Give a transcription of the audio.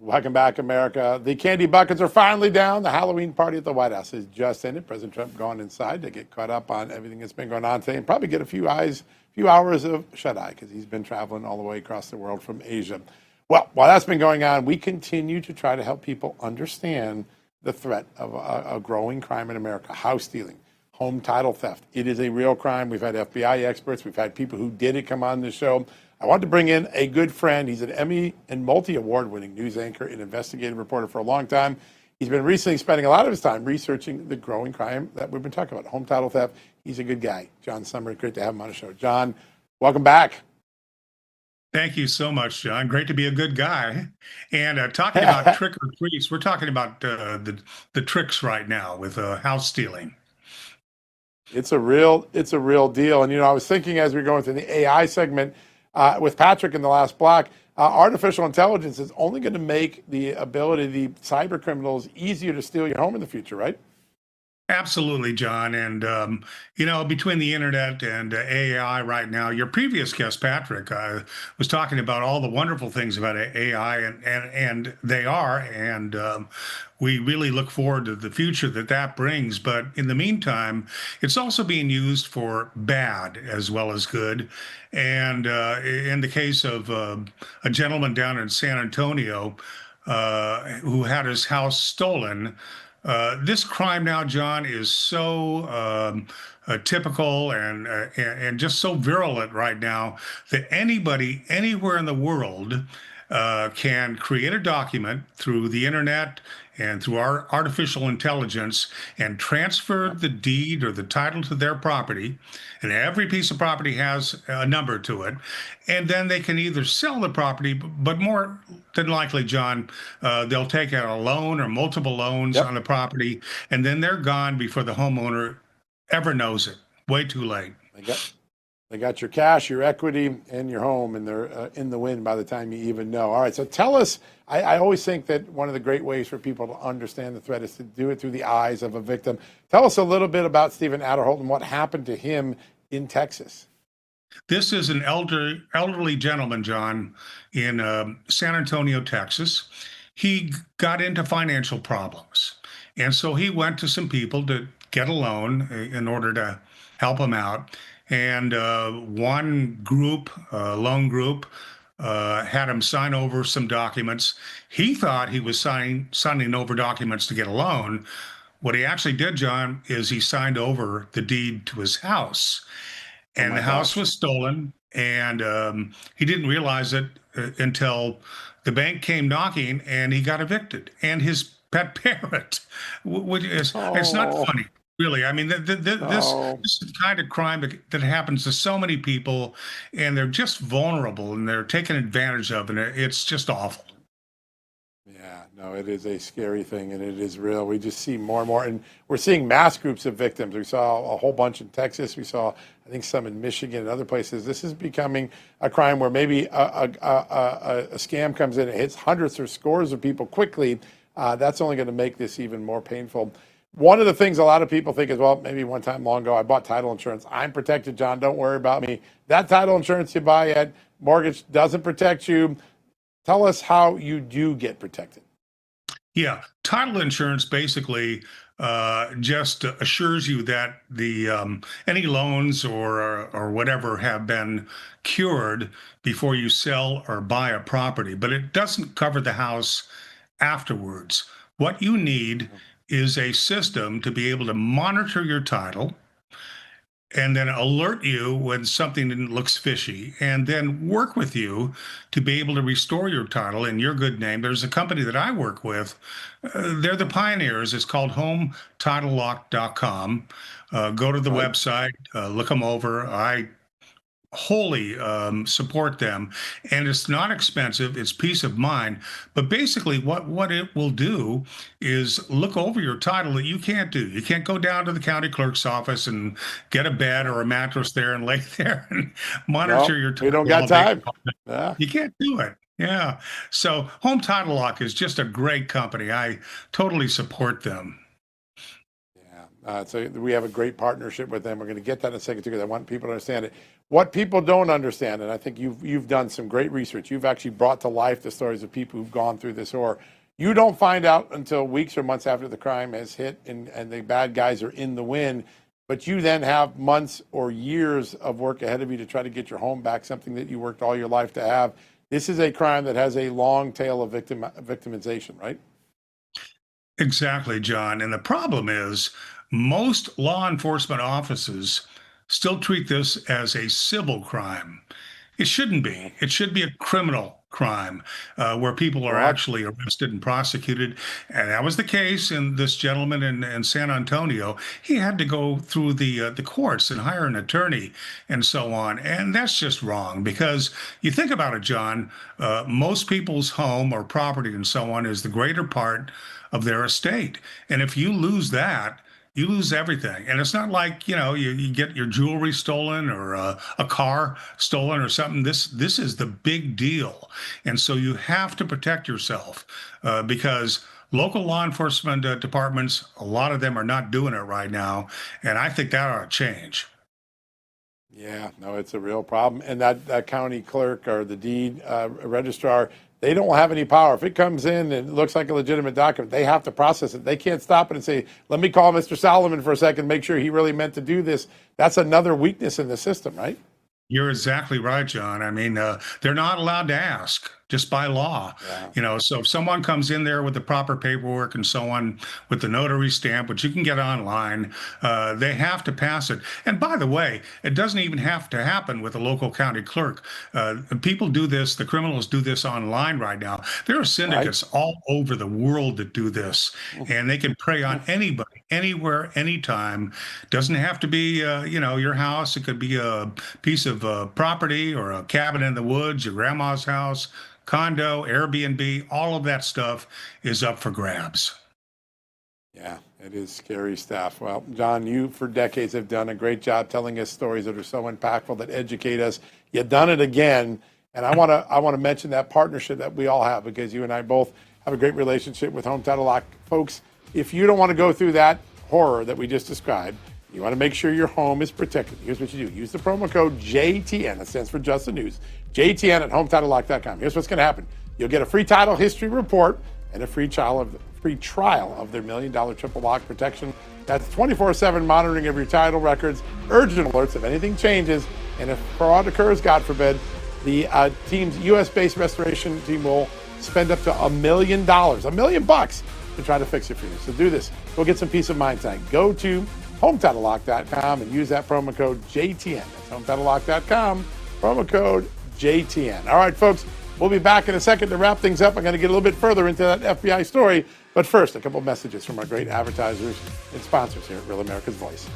Welcome back, America. The candy buckets are finally down. The Halloween party at the White House is just ended. President Trump gone inside to get caught up on everything that's been going on today and probably get a few hours of shut-eye because he's been traveling all the way across the world from Asia. Well, while that's been going on, we continue to try to help people understand the threat of a growing crime in America: house stealing, home title theft. It is a real crime. We've had FBI experts. We've had people who did it come on the show. I wanted to bring in a good friend. He's an Emmy and multi-award winning news anchor and investigative reporter for a long time. He's been recently spending a lot of his time researching the growing crime that we've been talking about, home title theft. He's a good guy. John Sommerville, great to have him on the show. John, welcome back. Thank you so much, John. Great to be a good guy. And talking about trick or treats, we're talking about the tricks right now with house stealing. It's a real deal. And, I was thinking as we were going through the AI segment with Patrick in the last block, artificial intelligence is only going to make the ability of the cyber criminals easier to steal your home in the future, right? Absolutely, John. And, between the internet and AI right now, your previous guest, Patrick, was talking about all the wonderful things about AI, and they are. And we really look forward to the future that brings. But in the meantime, it's also being used for bad as well as good. And in the case of a gentleman down in San Antonio who had his house stolen, this crime now, John, is so typical and just so virulent right now that anybody anywhere in the world can create a document through the internet and through our artificial intelligence and transfer the deed or the title to their property. And every piece of property has a number to it. And then they can either sell the property, but more than likely, John, they'll take out a loan or multiple loans on the property, and then they're gone before the homeowner ever knows it. Way too late. They got your cash, your equity, and your home, and they're in the wind by the time you even know. All right, so tell us, I always think that one of the great ways for people to understand the threat is to do it through the eyes of a victim. Tell us a little bit about Stephen Adderholt and what happened to him in Texas. This is an elderly gentleman, John, in San Antonio, Texas. He got into financial problems, and so he went to some people to get a loan in order to help him out. And one group, loan group, had him sign over some documents. He thought he was signing over documents to get a loan. What he actually did, John, is he signed over the deed to his house. And the house was stolen, and he didn't realize it until the bank came knocking, and he got evicted. And his pet parrot, which is, it's not funny. Really, I mean, this is the kind of crime that happens to so many people, and they're just vulnerable, and they're taken advantage of, and it's just awful. Yeah, no, it is a scary thing, and it is real. We just see more and more, and we're seeing mass groups of victims. We saw a whole bunch in Texas. We saw, I think, some in Michigan and other places. This is becoming a crime where maybe a scam comes in, it hits hundreds or scores of people quickly. That's only going to make this even more painful. One of the things a lot of people think is, well, maybe one time long ago, I bought title insurance. I'm protected, John. Don't worry about me. That title insurance you buy at mortgage doesn't protect you. Tell us how you do get protected. Yeah, title insurance basically just assures you that the any loans or whatever have been cured before you sell or buy a property, but it doesn't cover the house afterwards. What you need is a system to be able to monitor your title and then alert you when something looks fishy, and then work with you to be able to restore your title in your good name. There's a company that I work with. They're the pioneers. It's called HomeTitleLock.com. Go to the website, look them over. I wholly support them, and it's not expensive. It's peace of mind. But basically what it will do is look over your title that you can't do. You can't go down to the county clerk's office and get a bed or a mattress there and lay there and monitor your title. We don't got time. You can't do it. Yeah. So Home Title Lock is just a great company. I totally support them. So we have a great partnership with them. We're going to get that in a second too, because I want people to understand it. What people don't understand, and I think you've done some great research. You've actually brought to life the stories of people who've gone through this horror. You don't find out until weeks or months after the crime has hit and the bad guys are in the wind. But you then have months or years of work ahead of you to try to get your home back, something that you worked all your life to have. This is a crime that has a long tail of victimization, right? Exactly, John. And the problem is, most law enforcement offices still treat this as a civil crime. It shouldn't Yeah. be. It should be a criminal crime where people are Well, actually arrested and prosecuted. And that was the case in this gentleman in San Antonio. He had to go through the courts and hire an attorney and so on. And that's just wrong because you think about it, John, most people's home or property and so on is the greater part of their estate. And if you lose that, you lose everything. And it's not like, you get your jewelry stolen or a car stolen or something. This is the big deal. And so you have to protect yourself because local law enforcement departments, a lot of them are not doing it right now. And I think that ought to change. yeah, no, it's a real problem. And that county clerk or the deed registrar, they don't have any power. If it comes in and it looks like a legitimate document, they have to process it. They can't stop it and say, let me call Mr. Solomon for a second, make sure he really meant to do this. That's another weakness in the system, right? You're exactly right, John. I mean, they're not allowed to ask just by law. Yeah. So if someone comes in there with the proper paperwork and so on, with the notary stamp, which you can get online, they have to pass it. And by the way, it doesn't even have to happen with a local county clerk. People do this, the criminals do this online right now. There are syndicates all over the world that do this, and they can prey on anybody, anywhere, anytime. Doesn't have to be, your house. It could be a piece of property or a cabin in the woods, your grandma's house, condo, Airbnb, all of that stuff is up for grabs. Yeah, it is scary stuff. Well, John, you for decades have done a great job telling us stories that are so impactful that educate us. You've done it again, and I want to mention that partnership that we all have because you and I both have a great relationship with Home Title Lock, folks. If you don't want to go through that horror that we just described, you want to make sure your home is protected. Here's what you do: use the promo code JTN. That stands for Just the News. JTN at HometitleLock.com. Here's what's going to happen: you'll get a free title history report and a free trial of their $1 million triple lock protection. That's 24/7 monitoring of your title records, urgent alerts if anything changes, and if fraud occurs, God forbid, the team's U.S.-based restoration team will spend up to $1 million, $1 million bucks, to try to fix it for you. So do this. Go get some peace of mind tonight. Go to HometitleLock.com and use that promo code JTN. That's HometitleLock.com, promo code JTN. All right, folks, we'll be back in a second to wrap things up. I'm going to get a little bit further into that FBI story. But first, a couple of messages from our great advertisers and sponsors here at Real America's Voice.